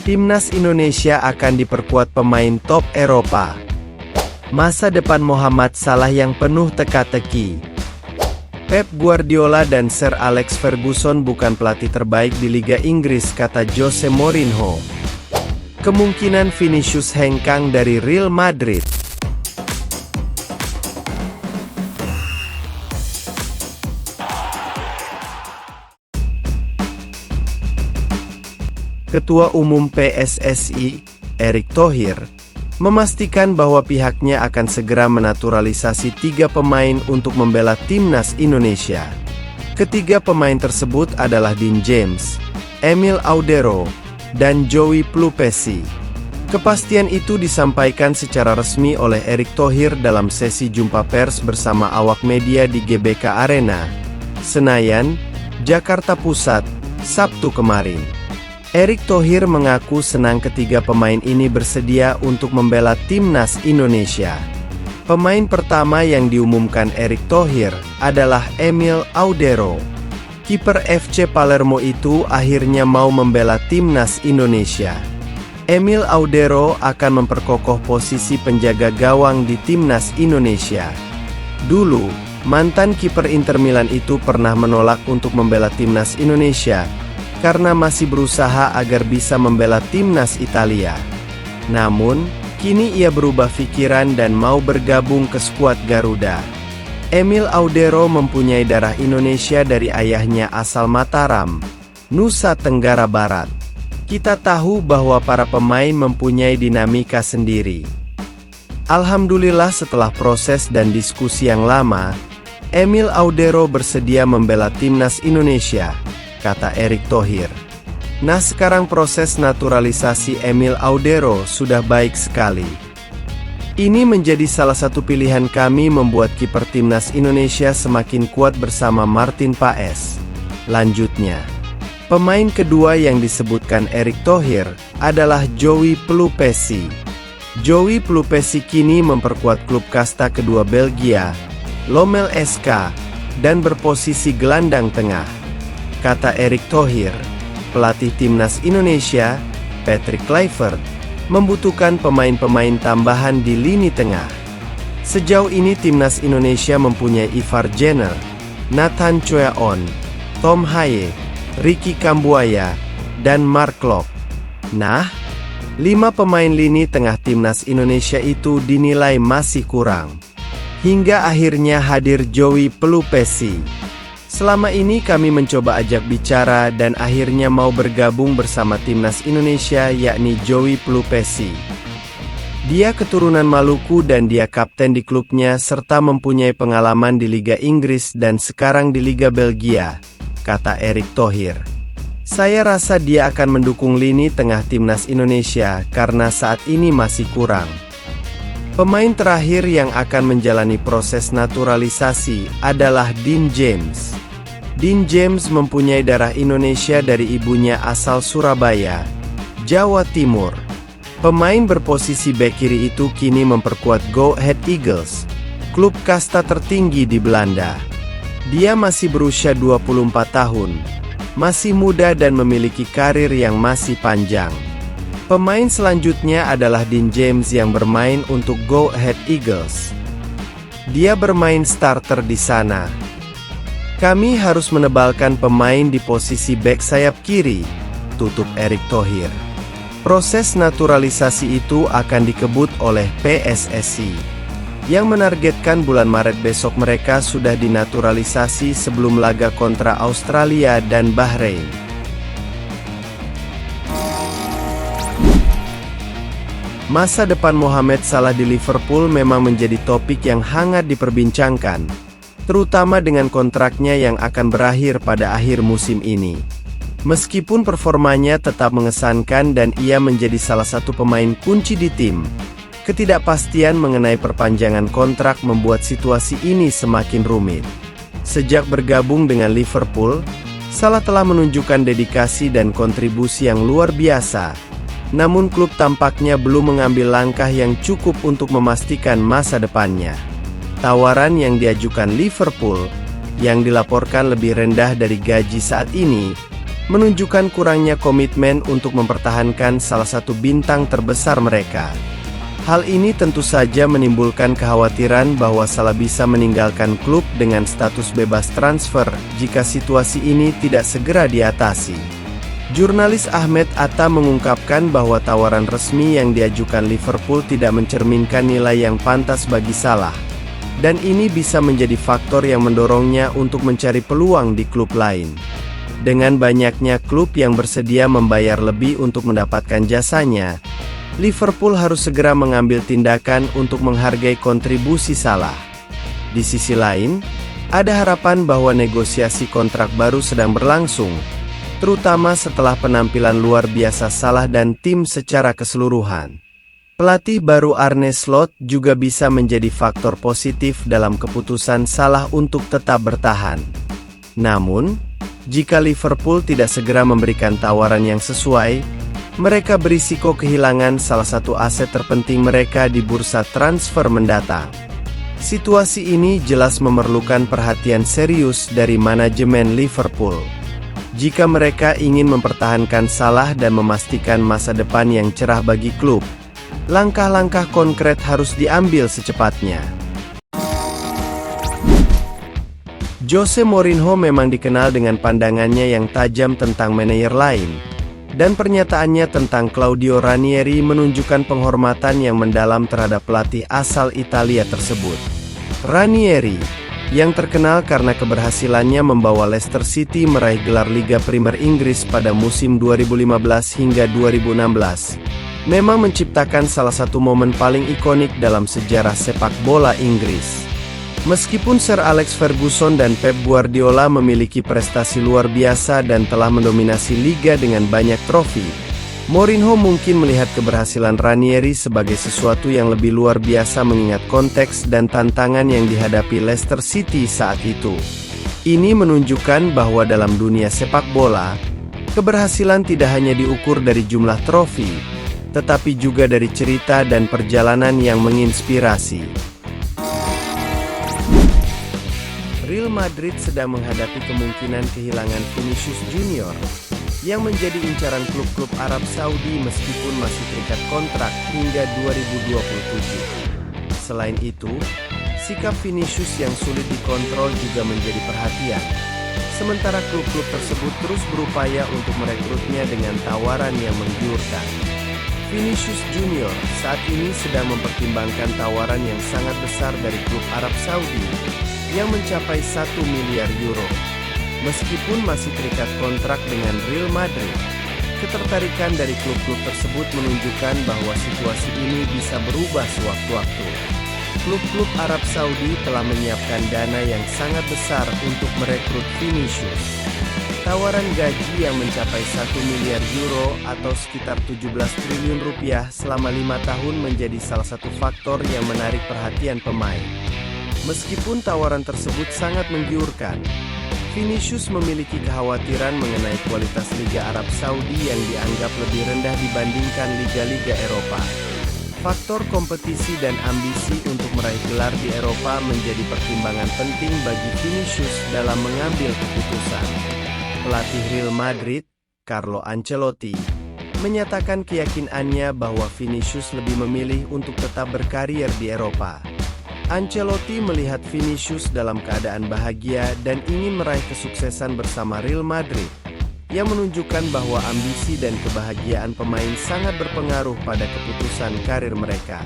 Timnas Indonesia akan diperkuat pemain top Eropa. Masa depan Mohamed Salah yang penuh teka-teki. Pep Guardiola dan Sir Alex Ferguson bukan pelatih terbaik di Liga Inggris, kata Jose Mourinho. Kemungkinan Vinicius hengkang dari Real Madrid. Ketua Umum PSSI, Erick Thohir, memastikan bahwa pihaknya akan segera menaturalisasi 3 pemain untuk membela Timnas Indonesia. Ketiga pemain tersebut adalah Dean James, Emil Audero, dan Joey Plupesi. Kepastian itu disampaikan secara resmi oleh Erick Thohir dalam sesi jumpa pers bersama awak media di GBK Arena, Senayan, Jakarta Pusat, Sabtu kemarin. Erick Thohir mengaku senang ketiga pemain ini bersedia untuk membela Timnas Indonesia. Pemain pertama yang diumumkan Erick Thohir adalah Emil Audero. Kiper FC Palermo itu akhirnya mau membela Timnas Indonesia. Emil Audero akan memperkokoh posisi penjaga gawang di Timnas Indonesia. Dulu, mantan kiper Inter Milan itu pernah menolak untuk membela Timnas Indonesia karena masih berusaha agar bisa membela Timnas Italia. Namun, kini ia berubah pikiran dan mau bergabung ke skuad Garuda. Emil Audero mempunyai darah Indonesia dari ayahnya asal Mataram, Nusa Tenggara Barat. Kita tahu bahwa para pemain mempunyai dinamika sendiri. Alhamdulillah setelah proses dan diskusi yang lama, Emil Audero bersedia membela Timnas Indonesia, kata Erick Thohir. Nah, sekarang proses naturalisasi Emil Audero sudah baik sekali. Ini menjadi salah satu pilihan kami membuat kiper Timnas Indonesia semakin kuat bersama Martin Paes. Lanjutnya, pemain kedua yang disebutkan Erick Thohir adalah Joey Plupesi. Joey Plupesi kini memperkuat klub kasta kedua Belgia, Lommel SK, dan berposisi gelandang tengah. Kata Erick Thohir, pelatih Timnas Indonesia, Patrick Kluivert, membutuhkan pemain-pemain tambahan di lini tengah. Sejauh ini Timnas Indonesia mempunyai Ivar Jenner, Nathan Choaon, Tom Haye, Ricky Kambuaya, dan Mark Klok. Nah, 5 pemain lini tengah Timnas Indonesia itu dinilai masih kurang. Hingga akhirnya hadir Joey Plupesi. Selama ini kami mencoba ajak bicara dan akhirnya mau bergabung bersama Timnas Indonesia, yakni Joey Plupesi. Dia keturunan Maluku dan dia kapten di klubnya serta mempunyai pengalaman di Liga Inggris dan sekarang di Liga Belgia, kata Erick Thohir. Saya rasa dia akan mendukung lini tengah Timnas Indonesia karena saat ini masih kurang. Pemain terakhir yang akan menjalani proses naturalisasi adalah Dean James. Dean James mempunyai darah Indonesia dari ibunya asal Surabaya, Jawa Timur. Pemain berposisi bek kiri itu kini memperkuat Go Ahead Eagles, klub kasta tertinggi di Belanda. Dia masih berusia 24 tahun, masih muda dan memiliki karir yang masih panjang. Pemain selanjutnya adalah Dean James yang bermain untuk Go Ahead Eagles. Dia bermain starter di sana. Kami harus menebalkan pemain di posisi bek sayap kiri, tutup Erick Thohir. Proses naturalisasi itu akan dikebut oleh PSSI, yang menargetkan bulan Maret besok mereka sudah dinaturalisasi sebelum laga kontra Australia dan Bahrain. Masa depan Mohamed Salah di Liverpool memang menjadi topik yang hangat diperbincangkan, terutama dengan kontraknya yang akan berakhir pada akhir musim ini. Meskipun performanya tetap mengesankan dan ia menjadi salah satu pemain kunci di tim, ketidakpastian mengenai perpanjangan kontrak membuat situasi ini semakin rumit. Sejak bergabung dengan Liverpool, Salah telah menunjukkan dedikasi dan kontribusi yang luar biasa. Namun klub tampaknya belum mengambil langkah yang cukup untuk memastikan masa depannya. Tawaran yang diajukan Liverpool, yang dilaporkan lebih rendah dari gaji saat ini, menunjukkan kurangnya komitmen untuk mempertahankan salah satu bintang terbesar mereka. Hal ini tentu saja menimbulkan kekhawatiran bahwa Salah bisa meninggalkan klub dengan status bebas transfer jika situasi ini tidak segera diatasi. Jurnalis Ahmed Atta mengungkapkan bahwa tawaran resmi yang diajukan Liverpool tidak mencerminkan nilai yang pantas bagi Salah, dan ini bisa menjadi faktor yang mendorongnya untuk mencari peluang di klub lain. Dengan banyaknya klub yang bersedia membayar lebih untuk mendapatkan jasanya, Liverpool harus segera mengambil tindakan untuk menghargai kontribusi Salah. Di sisi lain, ada harapan bahwa negosiasi kontrak baru sedang berlangsung, terutama setelah penampilan luar biasa Salah dan tim secara keseluruhan. Pelatih baru Arne Slot juga bisa menjadi faktor positif dalam keputusan Salah untuk tetap bertahan. Namun, jika Liverpool tidak segera memberikan tawaran yang sesuai, mereka berisiko kehilangan salah satu aset terpenting mereka di bursa transfer mendatang. Situasi ini jelas memerlukan perhatian serius dari manajemen Liverpool. Jika mereka ingin mempertahankan Salah dan memastikan masa depan yang cerah bagi klub, langkah-langkah konkret harus diambil secepatnya. Jose Mourinho memang dikenal dengan pandangannya yang tajam tentang manajer lain, dan pernyataannya tentang Claudio Ranieri menunjukkan penghormatan yang mendalam terhadap pelatih asal Italia tersebut. Ranieri, yang terkenal karena keberhasilannya membawa Leicester City meraih gelar Liga Primer Inggris pada musim 2015 hingga 2016, memang menciptakan salah satu momen paling ikonik dalam sejarah sepak bola Inggris. Meskipun Sir Alex Ferguson dan Pep Guardiola memiliki prestasi luar biasa dan telah mendominasi liga dengan banyak trofi, Mourinho mungkin melihat keberhasilan Ranieri sebagai sesuatu yang lebih luar biasa mengingat konteks dan tantangan yang dihadapi Leicester City saat itu. Ini menunjukkan bahwa dalam dunia sepak bola, keberhasilan tidak hanya diukur dari jumlah trofi, tetapi juga dari cerita dan perjalanan yang menginspirasi. Real Madrid sedang menghadapi kemungkinan kehilangan Vinicius Junior, yang menjadi incaran klub-klub Arab Saudi meskipun masih terikat kontrak hingga 2027. Selain itu, sikap Vinicius yang sulit dikontrol juga menjadi perhatian, sementara klub-klub tersebut terus berupaya untuk merekrutnya dengan tawaran yang menggiurkan. Vinicius Junior saat ini sedang mempertimbangkan tawaran yang sangat besar dari klub Arab Saudi, yang mencapai 1 miliar euro. Meskipun masih terikat kontrak dengan Real Madrid, ketertarikan dari klub-klub tersebut menunjukkan bahwa situasi ini bisa berubah sewaktu-waktu. Klub-klub Arab Saudi telah menyiapkan dana yang sangat besar untuk merekrut Vinicius. Tawaran gaji yang mencapai 1 miliar euro atau sekitar 17 triliun rupiah selama 5 tahun menjadi salah satu faktor yang menarik perhatian pemain. Meskipun tawaran tersebut sangat menggiurkan, Vinicius memiliki kekhawatiran mengenai kualitas Liga Arab Saudi yang dianggap lebih rendah dibandingkan liga-liga Eropa. Faktor kompetisi dan ambisi untuk meraih gelar di Eropa menjadi pertimbangan penting bagi Vinicius dalam mengambil keputusan. Pelatih Real Madrid, Carlo Ancelotti, menyatakan keyakinannya bahwa Vinicius lebih memilih untuk tetap berkarier di Eropa. Ancelotti melihat Vinicius dalam keadaan bahagia dan ingin meraih kesuksesan bersama Real Madrid, yang menunjukkan bahwa ambisi dan kebahagiaan pemain sangat berpengaruh pada keputusan karir mereka.